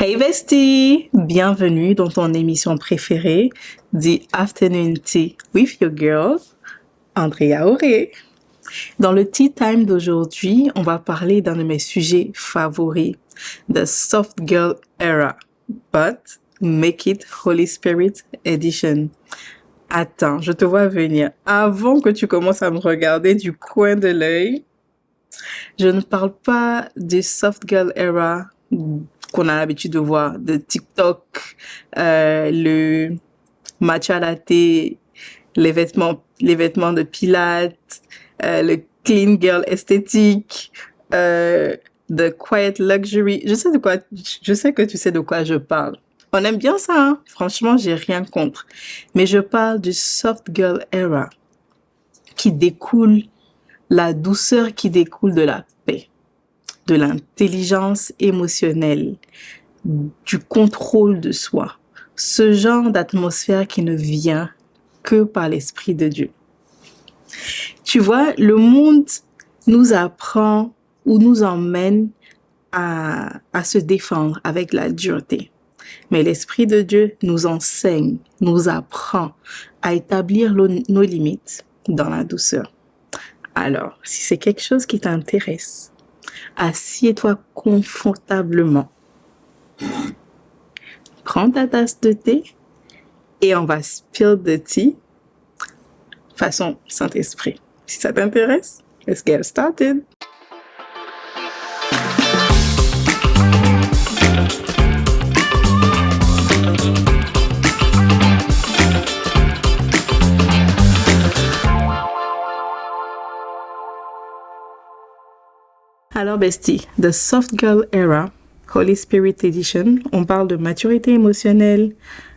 Hey bestie, bienvenue dans ton émission préférée, The Afternoon Tea with your girl, Andrea Auré. Dans le Tea Time d'aujourd'hui, on va parler d'un de mes sujets favoris, the Soft Girl Era, but Make It Holy Spirit Edition. Attends, je te vois venir. Avant que tu commences à me regarder du coin de l'œil, je ne parle pas du Soft Girl Era qu'on a l'habitude de voir, de TikTok, le matcha latte, les vêtements de Pilates, le clean girl esthétique, the quiet luxury. Je sais que tu sais de quoi je parle. On aime bien ça, hein? Franchement, j'ai rien contre. Mais je parle du soft girl era la douceur qui découle de la paix, de l'intelligence émotionnelle, du contrôle de soi. Ce genre d'atmosphère qui ne vient que par l'Esprit de Dieu. Tu vois, le monde nous apprend ou nous emmène à se défendre avec la dureté. Mais l'Esprit de Dieu nous enseigne, nous apprend à établir nos limites dans la douceur. Alors, si c'est quelque chose qui t'intéresse, assieds-toi confortablement. Prends ta tasse de thé et on va spill the tea façon Saint-Esprit. Si ça t'intéresse, let's get started. Alors bestie, The Soft Girl Era, Holy Spirit Edition, on parle de maturité émotionnelle,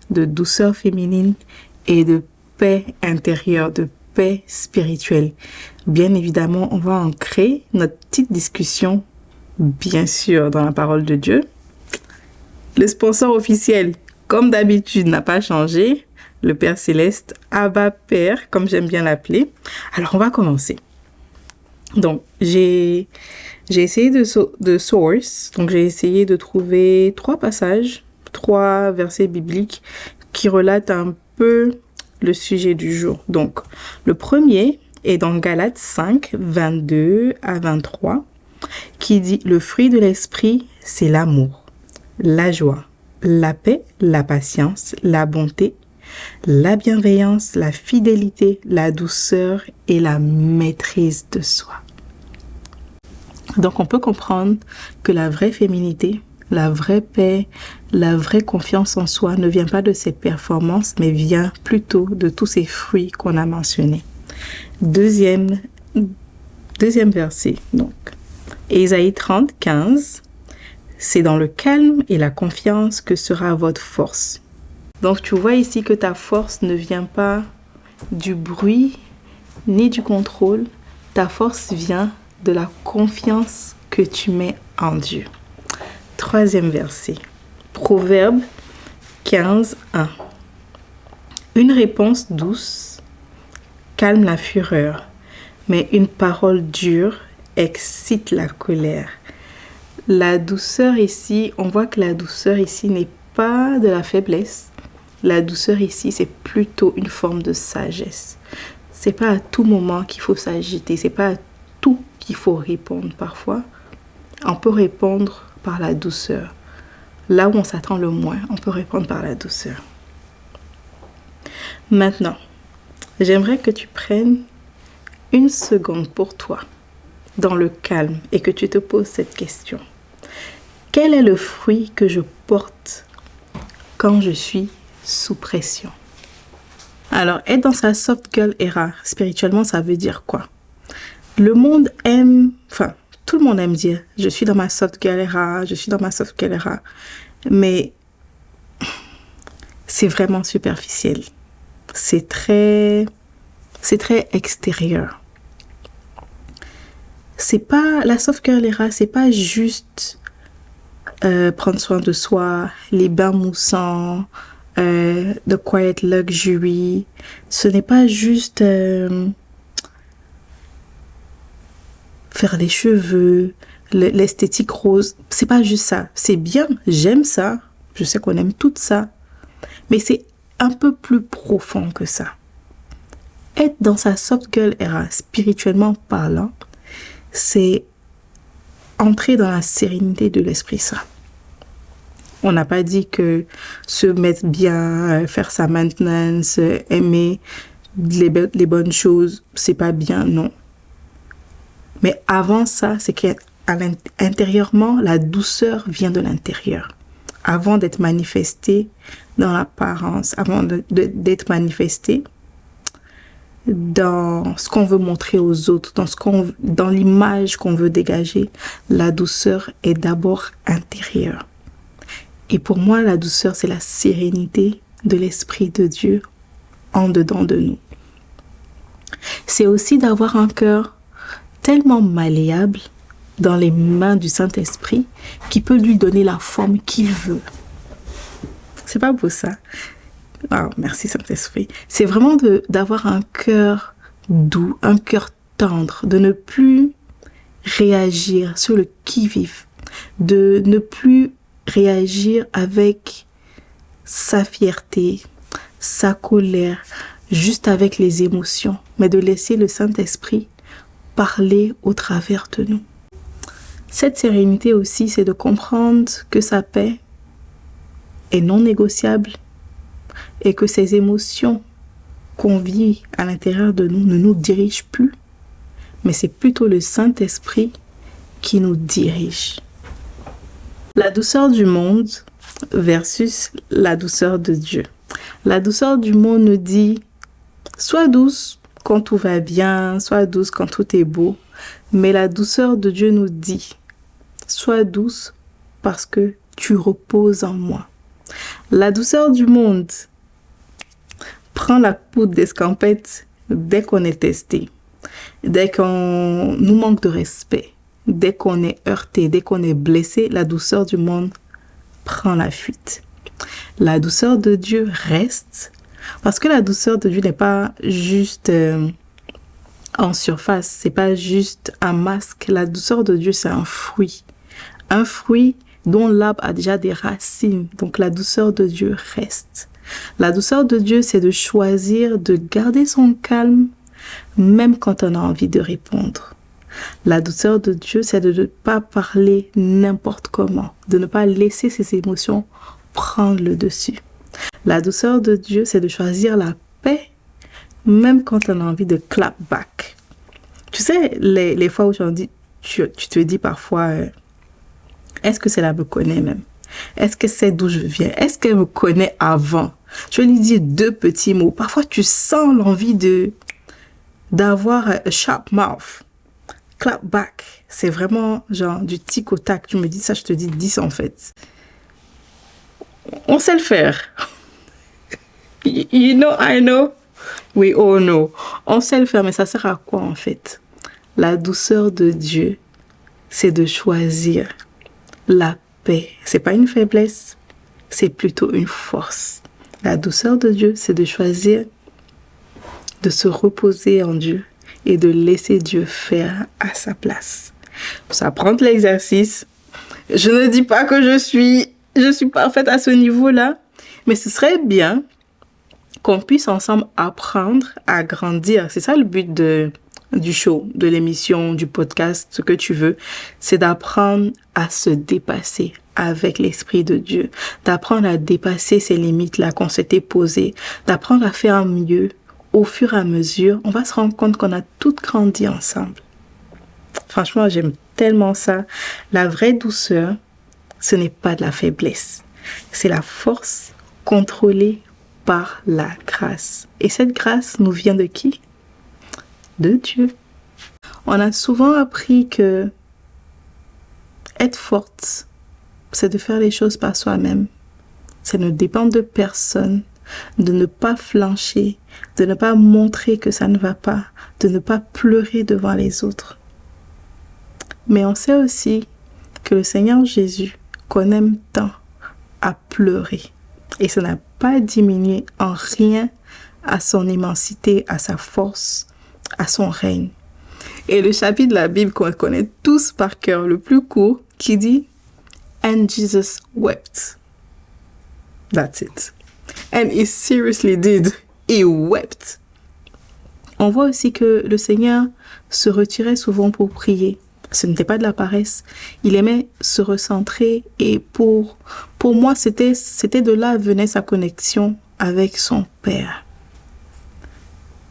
de douceur féminine et de paix intérieure, de paix spirituelle. Bien évidemment, on va ancrer notre petite discussion, bien sûr, dans la parole de Dieu. Le sponsor officiel, comme d'habitude, n'a pas changé. Le Père Céleste, Abba Père, comme j'aime bien l'appeler. Alors, on va commencer. Donc, j'ai essayé de source, donc j'ai essayé de trouver 3 passages, 3 versets bibliques qui relatent un peu le sujet du jour. Donc, le premier est dans Galates 5, 22 à 23, qui dit « Le fruit de l'esprit, c'est l'amour, la joie, la paix, la patience, la bonté, la bienveillance, la fidélité, la douceur et la maîtrise de soi. » Donc, on peut comprendre que la vraie féminité, la vraie paix, la vraie confiance en soi ne vient pas de ses performances, mais vient plutôt de tous ces fruits qu'on a mentionnés. Deuxième verset, donc. Ésaïe 30, 15. C'est dans le calme et la confiance que sera votre force. Donc, tu vois ici que ta force ne vient pas du bruit ni du contrôle. Ta force vient de la confiance que tu mets en Dieu. Troisième verset. Proverbe 15, 1. Une réponse douce calme la fureur, mais une parole dure excite la colère. La douceur ici, on voit que la douceur ici n'est pas de la faiblesse. La douceur ici, c'est plutôt une forme de sagesse. C'est pas à tout moment qu'il faut s'agiter, c'est pas à tout qu'il faut répondre. Parfois, on peut répondre par la douceur. Là où on s'attend le moins, on peut répondre par la douceur. Maintenant, j'aimerais que tu prennes une seconde pour toi, dans le calme, et que tu te poses cette question. Quel est le fruit que je porte quand je suis sous pression? Alors, être dans sa soft girl era, spirituellement, ça veut dire quoi? Le monde aime, tout le monde aime dire, je suis dans ma soft girl era, je suis dans ma soft girl era. Mais c'est vraiment superficiel. C'est très extérieur. La soft girl era, c'est pas juste prendre soin de soi, les bains moussants, the quiet luxury. Ce n'est pas juste faire les cheveux, l'esthétique rose. C'est pas juste ça. C'est bien, j'aime ça. Je sais qu'on aime tout ça. Mais c'est un peu plus profond que ça. Être dans sa soft girl era, spirituellement parlant, c'est entrer dans la sérénité de l'Esprit Saint. On n'a pas dit que se mettre bien, faire sa maintenance, aimer les bonnes choses, c'est pas bien, non. Mais avant ça, c'est qu'intérieurement, la douceur vient de l'intérieur. Avant d'être manifestée dans l'apparence, avant d'être manifestée dans ce qu'on veut montrer aux autres, dans l'image qu'on veut dégager, la douceur est d'abord intérieure. Et pour moi, la douceur, c'est la sérénité de l'Esprit de Dieu en dedans de nous. C'est aussi d'avoir un cœur tellement malléable dans les mains du Saint-Esprit qui peut lui donner la forme qu'il veut. C'est pas beau ça? Oh, merci Saint-Esprit. C'est vraiment d'avoir un cœur doux, un cœur tendre, de ne plus réagir sur le qui-vive, de ne plus réagir avec sa fierté, sa colère, juste avec les émotions, mais de laisser le Saint-Esprit parler au travers de nous. Cette sérénité aussi, c'est de comprendre que sa paix est non négociable et que ces émotions qu'on vit à l'intérieur de nous ne nous dirigent plus, mais c'est plutôt le Saint-Esprit qui nous dirige. La douceur du monde versus la douceur de Dieu. La douceur du monde nous dit « Sois douce quand tout va bien, sois douce quand tout est beau. » Mais la douceur de Dieu nous dit « Sois douce parce que tu reposes en moi. » La douceur du monde prend la poudre d'escampette dès qu'on est testé, dès qu'on nous manque de respect, dès qu'on est heurté, dès qu'on est blessé. La douceur du monde prend la fuite. La douceur de Dieu reste, parce que la douceur de Dieu n'est pas juste en surface, c'est pas juste un masque. La douceur de Dieu, c'est un fruit dont l'arbre a déjà des racines. Donc la douceur de Dieu reste. La douceur de Dieu, c'est de choisir de garder son calme, même quand on a envie de répondre. La douceur de Dieu, c'est de ne pas parler n'importe comment, de ne pas laisser ses émotions prendre le dessus. La douceur de Dieu, c'est de choisir la paix, même quand on a envie de clap back. Tu sais, les fois où tu te dis parfois, est-ce que celle-là me connaît même? Est-ce que c'est d'où je viens? Est-ce qu'elle me connaît avant? Je lui dis 2 petits mots. Parfois, tu sens l'envie d'avoir a sharp mouth. Clap back. C'est vraiment genre du tic au tac. Tu me dis ça, je te dis 10 en fait. On sait le faire. You know, I know. We all know. On sait le faire, mais ça sert à quoi en fait? La douceur de Dieu, c'est de choisir la paix. C'est pas une faiblesse, c'est plutôt une force. La douceur de Dieu, c'est de choisir de se reposer en Dieu et de laisser Dieu faire à sa place. Ça prend de l'exercice. Je ne dis pas que je suis parfaite à ce niveau-là, mais ce serait bien qu'on puisse ensemble apprendre à grandir. C'est ça le but du show, de l'émission, du podcast, ce que tu veux. C'est d'apprendre à se dépasser avec l'Esprit de Dieu, d'apprendre à dépasser ces limites-là qu'on s'était posées, d'apprendre à faire mieux. Au fur et à mesure, on va se rendre compte qu'on a toutes grandi ensemble. Franchement, j'aime tellement ça. La vraie douceur, ce n'est pas de la faiblesse. C'est la force contrôlée par la grâce. Et cette grâce nous vient de qui? De Dieu. On a souvent appris que être forte, c'est de faire les choses par soi-même. Ça ne dépend de personne. De ne pas flancher, de ne pas montrer que ça ne va pas, de ne pas pleurer devant les autres. Mais on sait aussi que le Seigneur Jésus, qu'on aime tant, a pleuré. Et ça n'a pas diminué en rien à son immensité, à sa force, à son règne. Et le chapitre de la Bible qu'on connaît tous par cœur, le plus court, qui dit « And Jesus wept ». That's it. And he seriously did. He wept. On voit aussi que le Seigneur se retirait souvent pour prier. Ce n'était pas de la paresse. Il aimait se recentrer et pour moi, c'était de là venait sa connexion avec son Père.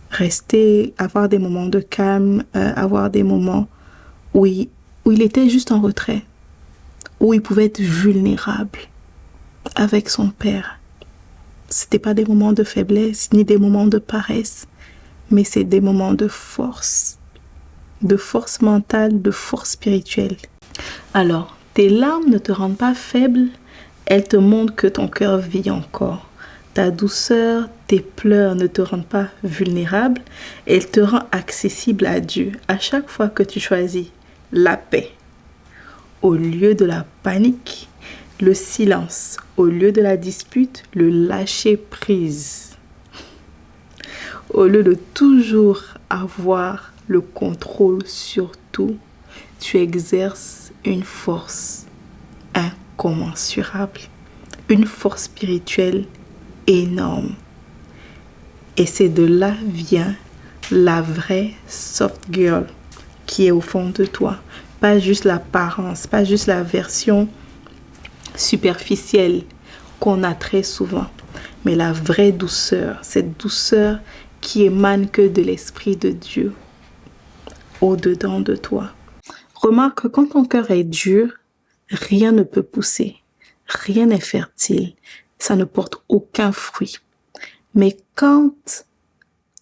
Rester, avoir des moments de calme, avoir des moments où il était juste en retrait, où il pouvait être vulnérable avec son Père. C'était pas des moments de faiblesse ni des moments de paresse, mais c'est des moments de force mentale, de force spirituelle. Alors, tes larmes ne te rendent pas faible, elles te montrent que ton cœur vit encore. Ta douceur, tes pleurs ne te rendent pas vulnérable, elles te rendent accessible à Dieu. À chaque fois que tu choisis la paix, au lieu de la panique, le silence, au lieu de la dispute, le lâcher prise. Au lieu de toujours avoir le contrôle sur tout, tu exerces une force incommensurable, une force spirituelle énorme. Et c'est de là vient la vraie soft girl qui est au fond de toi. Pas juste l'apparence, pas juste la version superficielle qu'on a très souvent, mais la vraie douceur, cette douceur qui émane que de l'Esprit de Dieu au-dedans de toi. Remarque que quand ton cœur est dur, rien ne peut pousser, rien n'est fertile, ça ne porte aucun fruit. Mais quand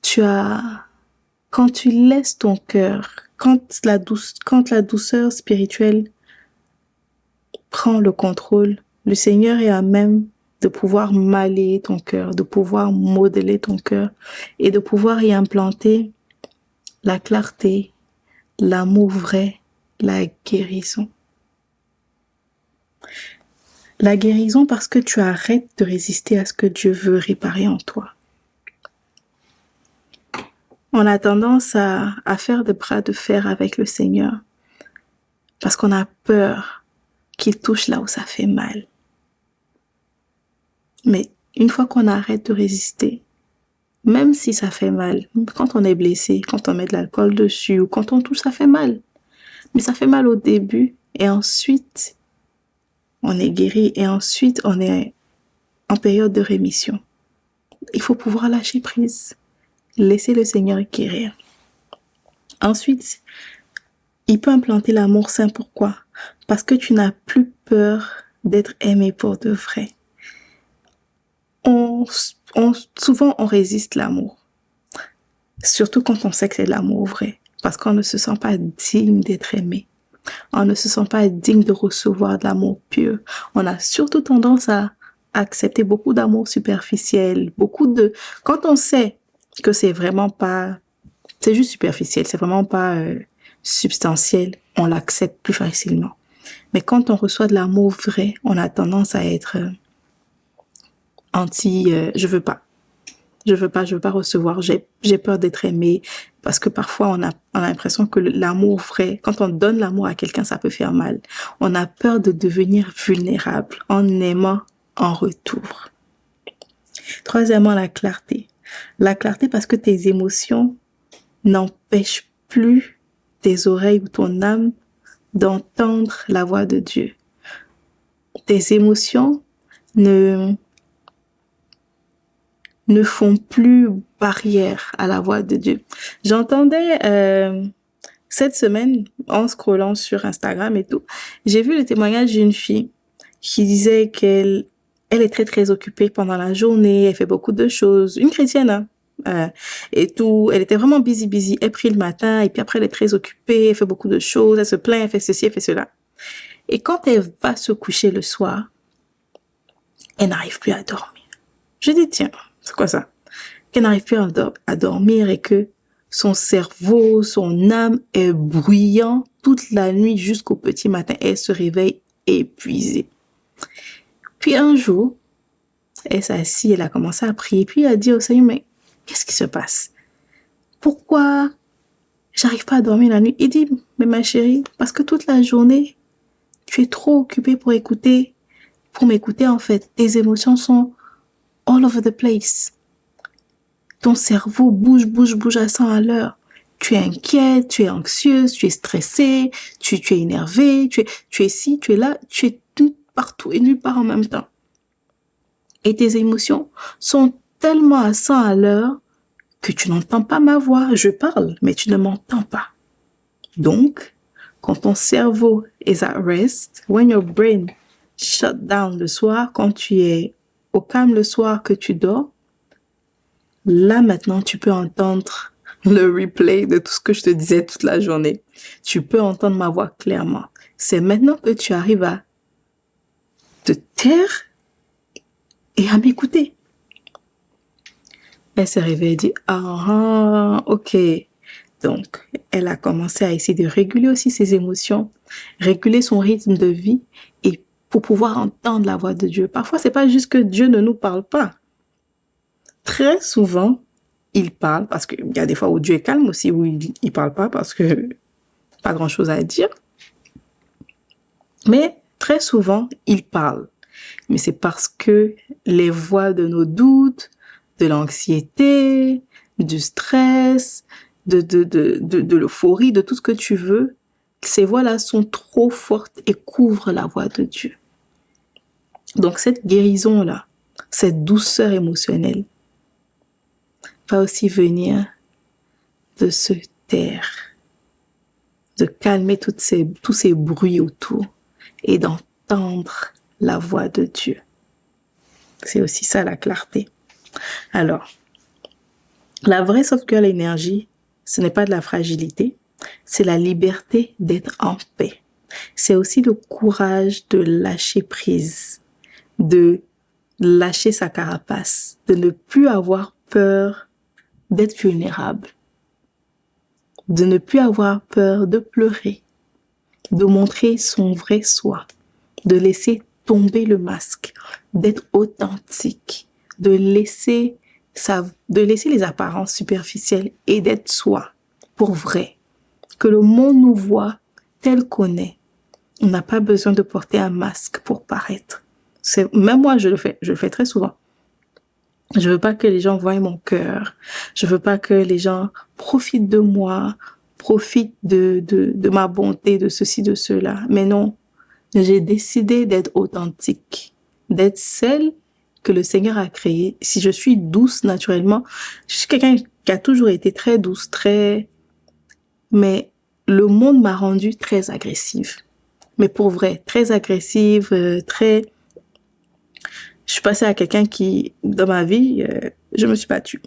tu laisses ton cœur, quand la douceur spirituelle prend le contrôle, le Seigneur est à même de pouvoir maler ton cœur, de pouvoir modeler ton cœur et de pouvoir y implanter la clarté, l'amour vrai, la guérison. La guérison parce que tu arrêtes de résister à ce que Dieu veut réparer en toi. On a tendance à faire des bras de fer avec le Seigneur parce qu'on a peur qu'il touche là où ça fait mal. Mais une fois qu'on arrête de résister, même si ça fait mal, quand on est blessé, quand on met de l'alcool dessus ou quand on touche, ça fait mal. Mais ça fait mal au début et ensuite, on est guéri et ensuite, on est en période de rémission. Il faut pouvoir lâcher prise, laisser le Seigneur guérir. Ensuite, il peut implanter l'amour saint. Pourquoi? Parce que tu n'as plus peur d'être aimé pour de vrai. Souvent, on résiste l'amour. Surtout quand on sait que c'est de l'amour vrai. Parce qu'on ne se sent pas digne d'être aimé. On ne se sent pas digne de recevoir de l'amour pur. On a surtout tendance à accepter beaucoup d'amour superficiel. Quand on sait que c'est juste superficiel, c'est vraiment pas substantiel, on l'accepte plus facilement. Mais quand on reçoit de l'amour vrai, on a tendance à être je veux pas recevoir, j'ai peur d'être aimé, parce que parfois on a l'impression que l'amour vrai, quand on donne l'amour à quelqu'un, ça peut faire mal. On a peur de devenir vulnérable en aimant en retour. Troisièmement, la clarté. La clarté parce que tes émotions n'empêchent plus tes oreilles ou ton âme d'entendre la voix de Dieu. Tes émotions ne font plus barrière à la voix de Dieu. J'entendais cette semaine, en scrollant sur Instagram et tout, j'ai vu le témoignage d'une fille qui disait qu'elle est très très occupée pendant la journée, elle fait beaucoup de choses, une chrétienne, et tout, elle était vraiment busy, elle prie le matin et puis après elle est très occupée, elle fait beaucoup de choses, elle se plaint, elle fait ceci, elle fait cela. Et quand elle va se coucher le soir, elle n'arrive plus à dormir. Je dis tiens, c'est quoi ça? Qu'elle n'arrive plus à dormir et que son cerveau, son âme est bruyant toute la nuit jusqu'au petit matin. Elle se réveille épuisée. Puis un jour, elle s'est assise, elle a commencé à prier. Puis elle a dit au Seigneur, mais qu'est-ce qui se passe? Pourquoi j'arrive pas à dormir la nuit. Il dit, mais ma chérie, parce que toute la journée, tu es trop occupée pour m'écouter en fait. Tes émotions sont all over the place. Ton cerveau bouge à 100 à l'heure. Tu es inquiète, tu es anxieuse, tu es stressée, tu es énervée, tu es ci, tu es là, tu es tout partout et nulle part en même temps. Et tes émotions sont tellement à 100 à l'heure que tu n'entends pas ma voix. Je parle, mais tu ne m'entends pas. Donc, quand ton cerveau is at rest, when your brain shut down le soir, quand tu es au calme le soir que tu dors, là maintenant tu peux entendre le replay de tout ce que je te disais toute la journée. Tu peux entendre ma voix clairement. C'est maintenant que tu arrives à te taire et à m'écouter. Elle s'est réveillée et dit, ah, ok. Donc, elle a commencé à essayer de réguler aussi ses émotions, réguler son rythme de vie et pour pouvoir entendre la voix de Dieu. Parfois, c'est pas juste que Dieu ne nous parle pas. Très souvent, il parle parce qu'il y a des fois où Dieu est calme aussi, où il parle pas parce que pas grand chose à dire. Mais très souvent, il parle. Mais c'est parce que les voix de nos doutes, de l'anxiété, du stress, de l'euphorie, de tout ce que tu veux, ces voix-là sont trop fortes et couvrent la voix de Dieu. Donc cette guérison-là, cette douceur émotionnelle, va aussi venir de se taire, de calmer tous ces bruits autour et d'entendre la voix de Dieu. C'est aussi ça la clarté. Alors, la vraie soft girl énergie, ce n'est pas de la fragilité, c'est la liberté d'être en paix. C'est aussi le courage de lâcher prise, de lâcher sa carapace, de ne plus avoir peur d'être vulnérable, de ne plus avoir peur de pleurer, de montrer son vrai soi, de laisser tomber le masque, d'être authentique, de laisser les apparences superficielles et d'être soi, pour vrai. Que le monde nous voit tel qu'on est. On n'a pas besoin de porter un masque pour paraître. Même moi, je le fais très souvent. Je veux pas que les gens voient mon cœur. Je veux pas que les gens profitent de moi, profitent de ma bonté, de ceci, de cela. Mais non, j'ai décidé d'être authentique, d'être celle que le Seigneur a créée. Si je suis douce naturellement, je suis quelqu'un qui a toujours été très douce, mais le monde m'a rendue très agressive. Mais pour vrai, très agressive, je suis passée à quelqu'un qui, dans ma vie, je me suis battue.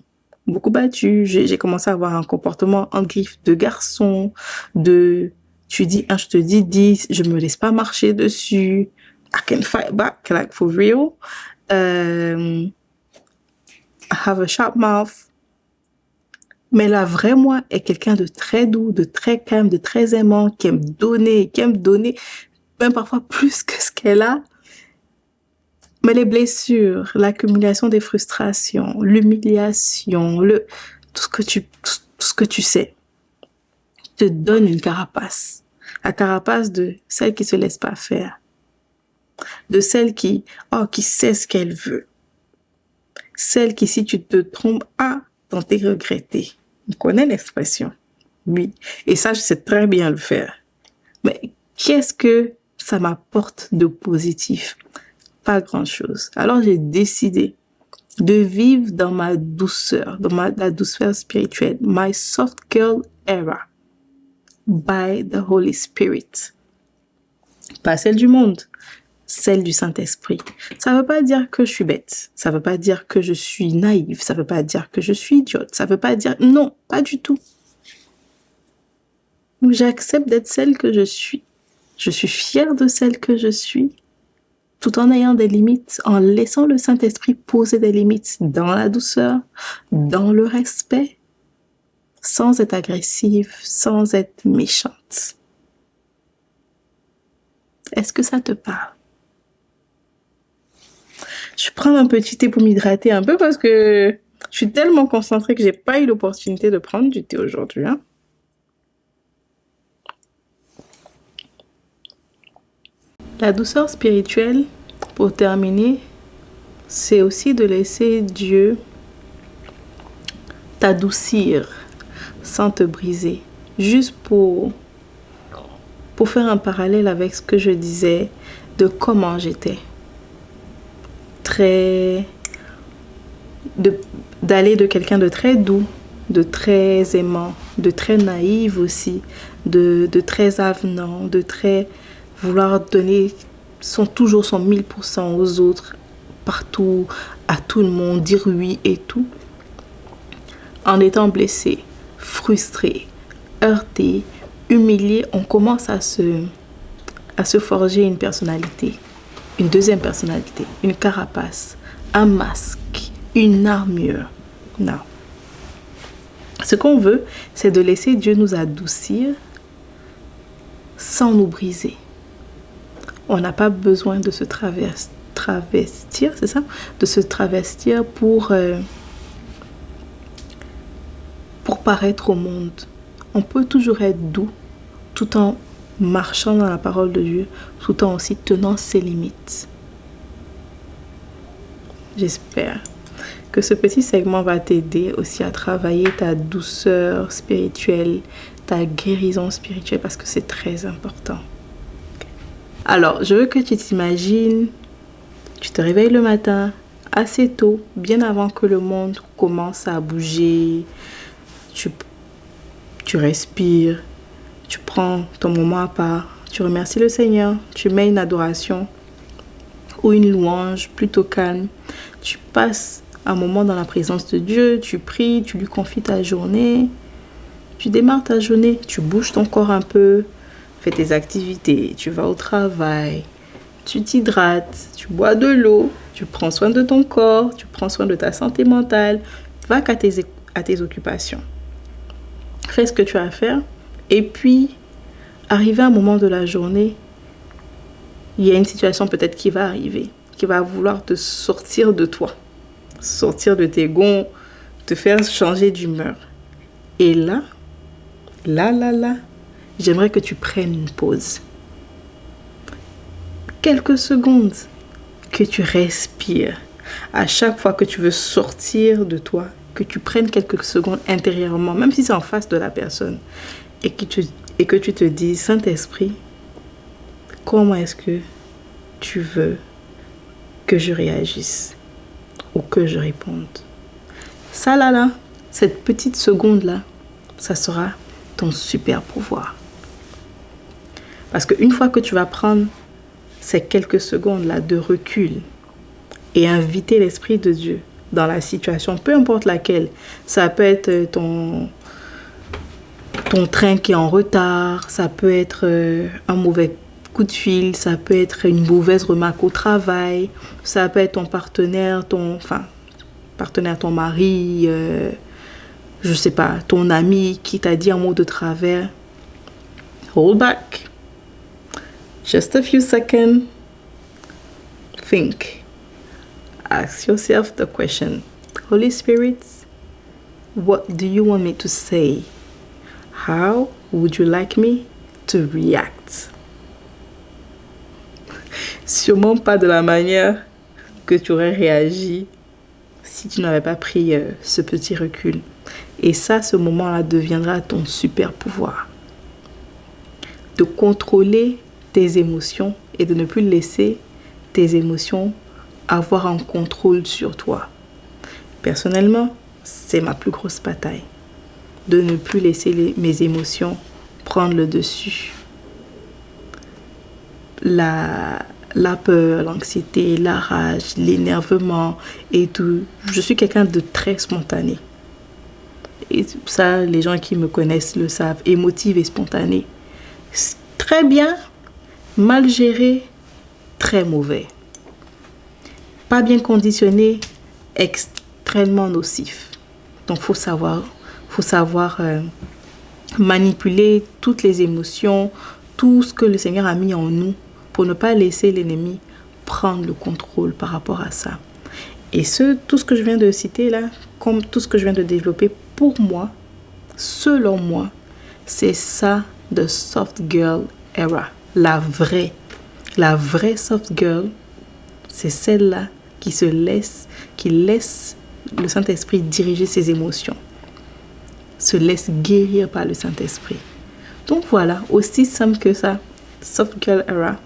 Beaucoup battue. J'ai commencé à avoir un comportement en griffe de garçon, tu dis 1, je te dis 10, je me laisse pas marcher dessus. I can fight back, like for real. I have a sharp mouth. Mais la vraie moi est quelqu'un de très doux, de très calme, de très aimant, qui aime donner, même parfois plus que ce qu'elle a. Mais les blessures, l'accumulation des frustrations, l'humiliation, tout ce que tu sais, te donne une carapace. La carapace de celle qui se laisse pas faire. De celle qui sait ce qu'elle veut. Celle qui, si tu te trompes, t'en t'es regretté. On connaît l'expression. Oui. Et ça, je sais très bien le faire. Mais qu'est-ce que ça m'apporte de positif? Pas grand-chose. Alors, j'ai décidé de vivre dans ma douceur, la douceur spirituelle. My soft girl era. By the Holy Spirit. Pas celle du monde, celle du Saint-Esprit. Ça veut pas dire que je suis bête. Ça veut pas dire que je suis naïve. Ça veut pas dire que je suis idiote. Ça veut pas dire... Non, pas du tout. J'accepte d'être celle que je suis. Je suis fière de celle que je suis, tout en ayant des limites, en laissant le Saint-Esprit poser des limites dans la douceur, dans le respect, sans être agressive, sans être méchante. Est-ce que ça te parle? Je prends un petit thé pour m'hydrater un peu parce que je suis tellement concentrée que j'ai pas eu l'opportunité de prendre du thé aujourd'hui. La douceur spirituelle, pour terminer, c'est aussi de laisser Dieu t'adoucir sans te briser. Juste pour faire un parallèle avec ce que je disais de comment j'étais. D'aller de quelqu'un de très doux, de très aimant, de très naïf aussi, de très avenant, de très vouloir donner toujours son 1000% aux autres, partout, à tout le monde, dire oui et tout. En étant blessé, frustré, heurté, humilié, on commence à se forger une personnalité, une deuxième personnalité, une carapace, un masque, une armure. Non. Ce qu'on veut, c'est de laisser Dieu nous adoucir sans nous briser. On n'a pas besoin de se travestir, c'est ça? De se travestir pour paraître au monde. On peut toujours être doux tout en marchant dans la parole de Dieu, tout en aussi tenant ses limites. J'espère que ce petit segment va t'aider aussi à travailler ta douceur spirituelle, ta guérison spirituelle, parce que c'est très important. Alors, je veux que tu t'imagines, tu te réveilles le matin, assez tôt, bien avant que le monde commence à bouger. Tu respires, tu prends ton moment à part, tu remercies le Seigneur, tu mets une adoration ou une louange plutôt calme. Tu passes un moment dans la présence de Dieu, tu pries, tu lui confies ta journée, tu démarres ta journée, tu bouges ton corps un peu, fais tes activités, tu vas au travail, tu t'hydrates, tu bois de l'eau, tu prends soin de ton corps, tu prends soin de ta santé mentale, va à tes occupations. Fais ce que tu as à faire et puis, arrivé à un moment de la journée, il y a une situation peut-être qui va arriver, qui va vouloir te sortir de toi, sortir de tes gonds, te faire changer d'humeur. Et là, j'aimerais que tu prennes une pause. Quelques secondes, que tu respires. À chaque fois que tu veux sortir de toi, que tu prennes quelques secondes intérieurement, même si c'est en face de la personne, et que tu te dis, Saint-Esprit, comment est-ce que tu veux que je réagisse ou que je réponde? Ça là, cette petite seconde-là, ça sera ton super pouvoir. Parce qu'une fois que tu vas prendre ces quelques secondes-là de recul et inviter l'Esprit de Dieu dans la situation, peu importe laquelle, ça peut être ton train qui est en retard, ça peut être un mauvais coup de fil, ça peut être une mauvaise remarque au travail, ça peut être ton partenaire, ton mari, je sais pas, ton ami qui t'a dit un mot de travers. Hold back. Just a few seconds. Think. Ask yourself the question, Holy Spirit, what do you want me to say? How would you like me to react? Sûrement pas de la manière que tu aurais réagi si tu n'avais pas pris ce petit recul. Et ça, ce moment-là deviendra ton super pouvoir. De contrôler tes émotions et de ne plus laisser tes émotions avoir un contrôle sur toi. Personnellement, c'est ma plus grosse bataille. De ne plus laisser mes émotions prendre le dessus. La peur, l'anxiété, la rage, l'énervement et tout. Je suis quelqu'un de très spontané. Et ça, les gens qui me connaissent le savent. Émotive et spontanée. Très bien, mal géré, très mauvais. Pas bien conditionné, extrêmement nocif. Donc, faut savoir manipuler toutes les émotions, tout ce que le Seigneur a mis en nous pour ne pas laisser l'ennemi prendre le contrôle par rapport à ça. Et tout ce que je viens de citer là, comme tout ce que je viens de développer, pour moi, selon moi, c'est ça, the soft girl era, la vraie La vraie soft girl, c'est celle-là qui laisse le Saint-Esprit diriger ses émotions, se laisse guérir par le Saint-Esprit. Donc voilà, aussi simple que ça, Soft Girl Era,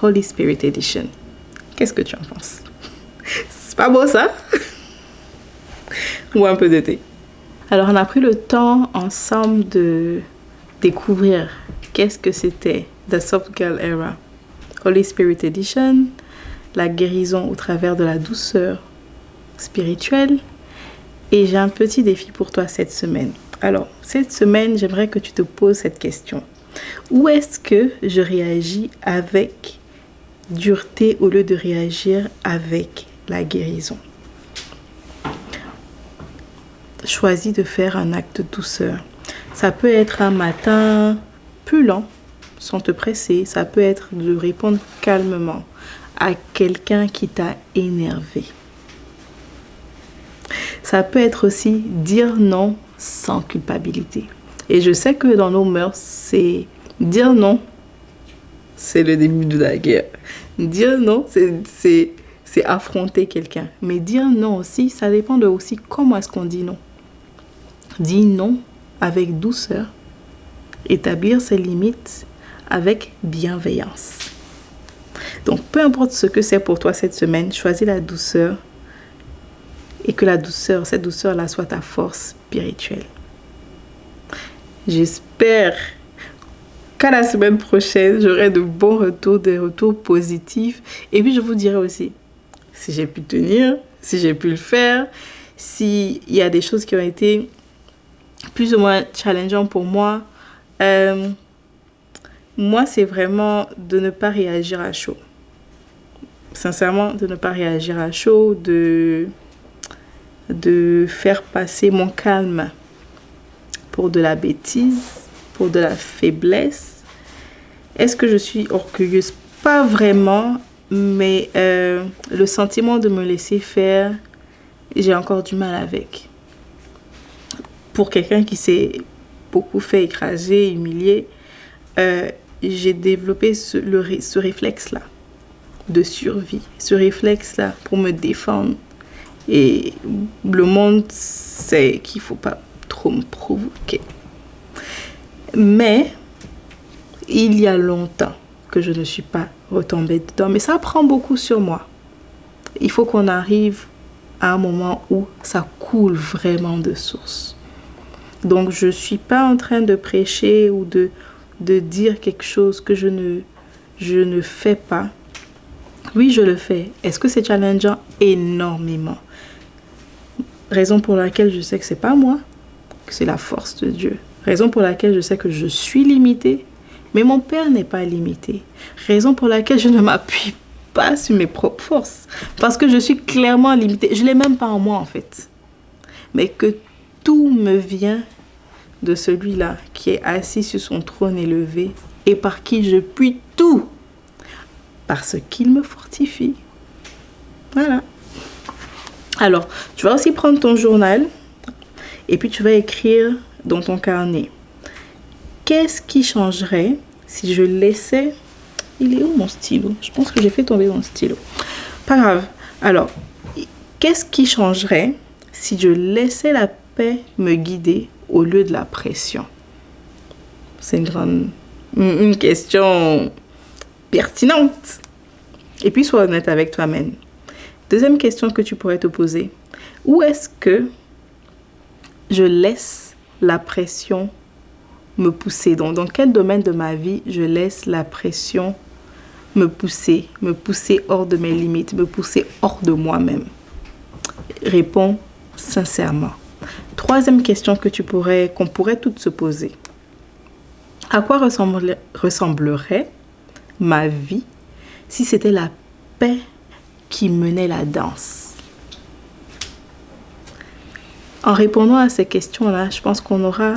Holy Spirit Edition. Qu'est-ce que tu en penses? C'est pas beau ça? Ou un peu de thé. Alors on a pris le temps ensemble de découvrir qu'est-ce que c'était The Soft Girl Era, Holy Spirit Edition, la guérison au travers de la douceur spirituelle. Et j'ai un petit défi pour toi cette semaine. Alors, cette semaine, j'aimerais que tu te poses cette question. Où est-ce que je réagis avec dureté au lieu de réagir avec la guérison? Choisis de faire un acte de douceur. Ça peut être un matin plus lent, sans te presser. Ça peut être de répondre calmement à quelqu'un qui t'a énervé. Ça peut être aussi dire non sans culpabilité. Et je sais que dans nos mœurs, c'est dire non, c'est le début de la guerre. Dire non, c'est affronter quelqu'un. Mais dire non aussi, ça dépend de aussi comment est-ce qu'on dit non. Dis non avec douceur. Établir ses limites avec bienveillance. Donc, peu importe ce que c'est pour toi cette semaine, choisis la douceur et que cette douceur-là soit ta force spirituelle. J'espère qu'à la semaine prochaine, j'aurai de bons retours, des retours positifs. Et puis, je vous dirai aussi si j'ai pu tenir, si j'ai pu le faire, s'il y a des choses qui ont été plus ou moins challengeantes pour moi. Moi, c'est vraiment de ne pas réagir à chaud. Sincèrement, de ne pas réagir à chaud, de faire passer mon calme pour de la bêtise, pour de la faiblesse. Est-ce que je suis orgueilleuse? Pas vraiment, mais le sentiment de me laisser faire, j'ai encore du mal avec. Pour quelqu'un qui s'est beaucoup fait écraser, humilier, j'ai développé ce réflexe-là de survie, ce réflexe-là pour me défendre. Et le monde sait qu'il ne faut pas trop me provoquer. Mais il y a longtemps que je ne suis pas retombée dedans. Mais ça prend beaucoup sur moi. Il faut qu'on arrive à un moment où ça coule vraiment de source. Donc je ne suis pas en train de prêcher ou de dire quelque chose que je ne fais pas. Oui, je le fais. Est-ce que c'est challengeant? Énormément. Raison pour laquelle je sais que c'est pas moi, que c'est la force de Dieu. Raison pour laquelle je sais que je suis limitée, mais mon Père n'est pas limité. Raison pour laquelle je ne m'appuie pas sur mes propres forces, parce que je suis clairement limitée. Je l'ai même pas en moi en fait. Mais que tout me vient de celui-là qui est assis sur son trône élevé et par qui je puis tout, parce qu'il me fortifie. Voilà. Alors, tu vas aussi prendre ton journal et puis tu vas écrire dans ton carnet. Qu'est-ce qui changerait si je laissais... Il est où mon stylo? Je pense que j'ai fait tomber mon stylo. Pas grave. Alors, qu'est-ce qui changerait si je laissais la paix me guider au lieu de la pression? C'est une question pertinente. Et puis, sois honnête avec toi-même. Deuxième question que tu pourrais te poser. Où est-ce que je laisse la pression me pousser? Donc, dans quel domaine de ma vie je laisse la pression me pousser hors de mes limites, me pousser hors de moi-même? Réponds sincèrement. Troisième question qu'on pourrait toutes se poser. À quoi ressemblerait ma vie si c'était la paix qui menait la danse? En répondant à ces questions-là, je pense qu'on aura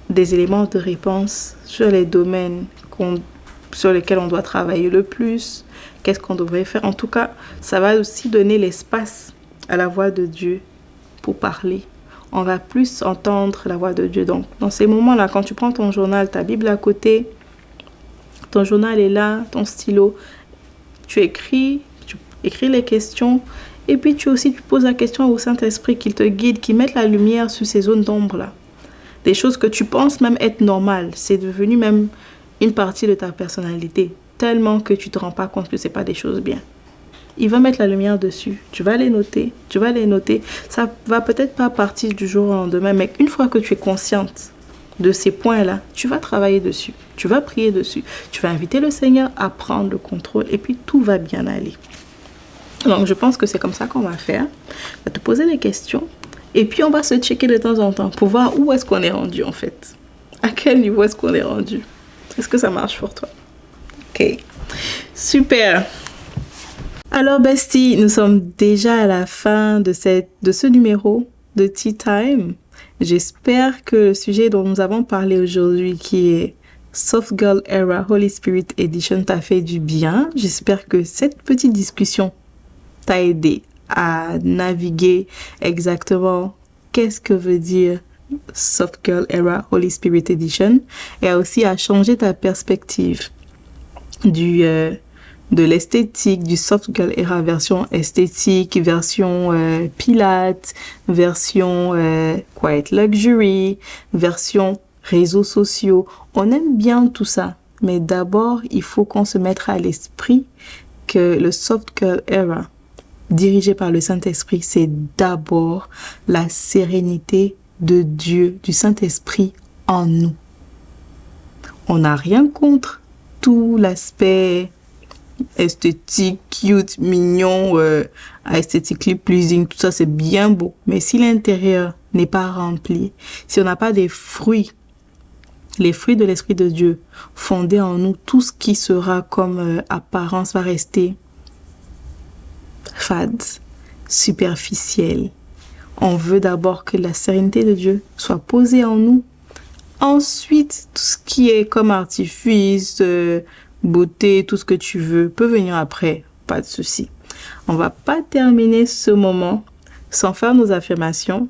des éléments de réponse sur les domaines sur lesquels on doit travailler le plus, qu'est-ce qu'on devrait faire. En tout cas, ça va aussi donner l'espace à la voix de Dieu pour parler. On va plus entendre la voix de Dieu. Donc, dans ces moments-là, quand tu prends ton journal, ta Bible à côté, ton journal est là, ton stylo, tu écris les questions. Et puis tu poses la question au Saint-Esprit qu'il te guide, qu'il mette la lumière sur ces zones d'ombre-là. Des choses que tu penses même être normales. C'est devenu même une partie de ta personnalité. Tellement que tu ne te rends pas compte que ce n'est pas des choses bien. Il va mettre la lumière dessus. Tu vas les noter. Ça va peut-être pas partir du jour au lendemain, mais une fois que tu es consciente de ces points-là, tu vas travailler dessus. Tu vas prier dessus. Tu vas inviter le Seigneur à prendre le contrôle et puis tout va bien aller. Donc, je pense que c'est comme ça qu'on va faire. On va te poser des questions et puis on va se checker de temps en temps pour voir où est-ce qu'on est rendu en fait. À quel niveau est-ce qu'on est rendu? Est-ce que ça marche pour toi? Ok. Super. Alors, bestie, nous sommes déjà à la fin de ce numéro de Tea Time. J'espère que le sujet dont nous avons parlé aujourd'hui, qui est Soft Girl Era Holy Spirit Edition, t'a fait du bien. J'espère que cette petite discussion t'a aidé à naviguer exactement qu'est-ce que veut dire Soft Girl Era Holy Spirit Edition et aussi à changer ta perspective de l'esthétique, du Soft Girl Era version esthétique, version pilates, version quiet luxury, version réseaux sociaux. On aime bien tout ça, mais d'abord, il faut qu'on se mette à l'esprit que le Soft Girl Era, dirigé par le Saint-Esprit, c'est d'abord la sérénité de Dieu, du Saint-Esprit en nous. On n'a rien contre tout l'aspect esthétique, cute, mignon, aesthetically pleasing, tout ça c'est bien beau. Mais si l'intérieur n'est pas rempli, si on n'a pas des fruits, les fruits de l'Esprit de Dieu fondés en nous, tout ce qui sera comme apparence va rester fade, superficiel. On veut d'abord que la sérénité de Dieu soit posée en nous. Ensuite, tout ce qui est comme artifice, beauté, tout ce que tu veux, peut venir après, pas de souci. On va pas terminer ce moment sans faire nos affirmations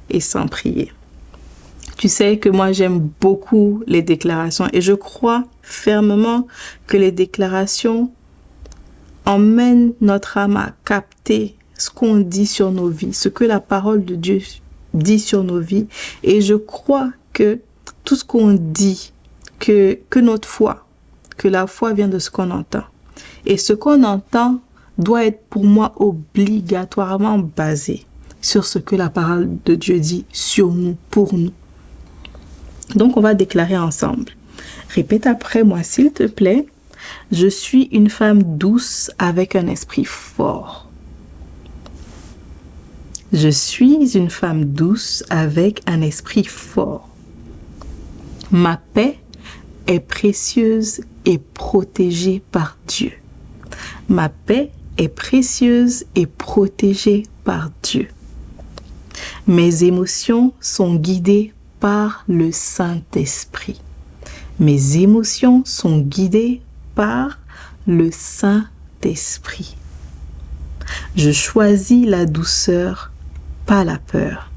et sans prier. Tu sais que moi, j'aime beaucoup les déclarations et je crois fermement que les déclarations emmènent notre âme à capter ce qu'on dit sur nos vies, ce que la parole de Dieu dit sur nos vies. Et je crois que tout ce qu'on dit, que notre foi, que la foi vient de ce qu'on entend. Et ce qu'on entend doit être pour moi obligatoirement basé sur ce que la parole de Dieu dit sur nous, pour nous. Donc, on va déclarer ensemble. Répète après moi, s'il te plaît. Je suis une femme douce avec un esprit fort. Je suis une femme douce avec un esprit fort. Ma paix est précieuse et protégée par Dieu. Ma paix est précieuse et protégée par Dieu. Mes émotions sont guidées par le Saint-Esprit. Mes émotions sont guidées par le Saint-Esprit. Je choisis la douceur, pas la peur.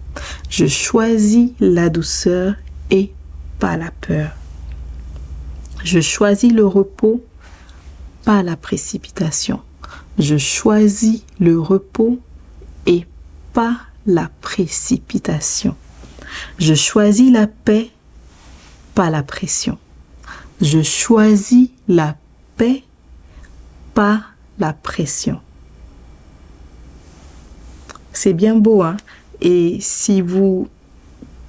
Je choisis la douceur et pas la peur. Je choisis le repos, pas la précipitation. Je choisis le repos et pas la précipitation. Je choisis la paix, pas la pression. Je choisis la paix, pas la pression. C'est bien beau, hein? Et si vous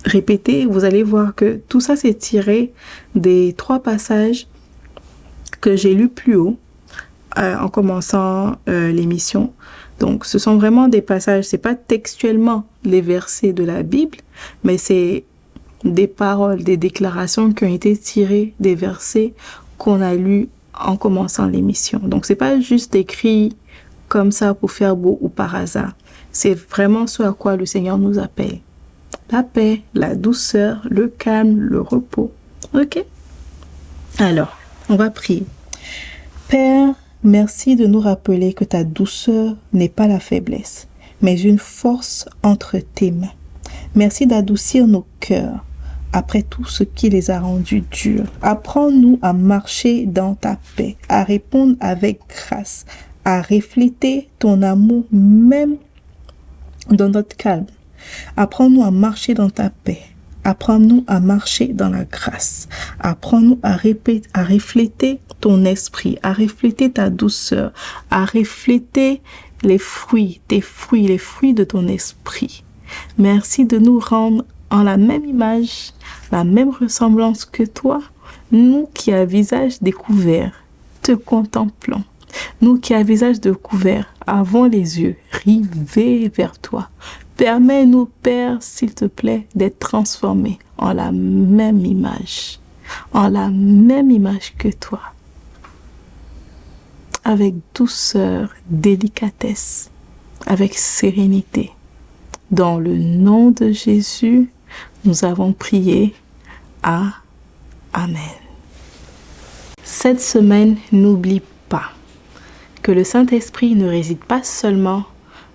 répétez, vous allez voir que tout ça c'est tiré des 3 passages que j'ai lus plus haut en commençant l'émission. Donc, ce sont vraiment des passages, c'est pas textuellement les versets de la Bible, mais c'est des paroles, des déclarations qui ont été tirées des versets qu'on a lus en commençant l'émission. Donc, c'est pas juste écrit comme ça pour faire beau ou par hasard. C'est vraiment ce à quoi le Seigneur nous appelle. La paix, la douceur, le calme, le repos. Ok? Alors, on va prier. Père, merci de nous rappeler que ta douceur n'est pas la faiblesse, mais une force entre tes mains. Merci d'adoucir nos cœurs, après tout ce qui les a rendus durs. Apprends-nous à marcher dans ta paix, à répondre avec grâce, à refléter ton amour même dans notre calme. Apprends-nous à marcher dans ta paix. Apprends-nous à marcher dans la grâce. Apprends-nous à refléter ton esprit, à refléter ta douceur, à refléter les fruits, tes fruits, les fruits de ton esprit. Merci de nous rendre en la même image, la même ressemblance que toi, nous qui à visage découvert te contemplons. Nous qui à visage découvert avons les yeux rivés vers toi. Permets-nous, Père, s'il te plaît, d'être transformés en la même image que toi, avec douceur, délicatesse, avec sérénité. Dans le nom de Jésus, nous avons prié. Amen. Cette semaine, n'oublie pas que le Saint-Esprit ne réside pas seulement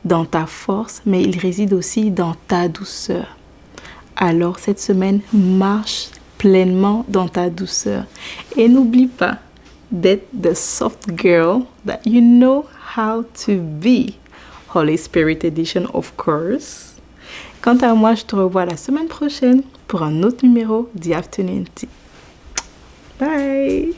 dans ta force, mais il réside aussi dans ta douceur. Alors cette semaine, marche pleinement dans ta douceur. Et n'oublie pas d'être the soft girl that you know how to be. Holy Spirit Edition, of course. Quant à moi, je te revois la semaine prochaine pour un autre numéro d'Afternoon Tea. Bye!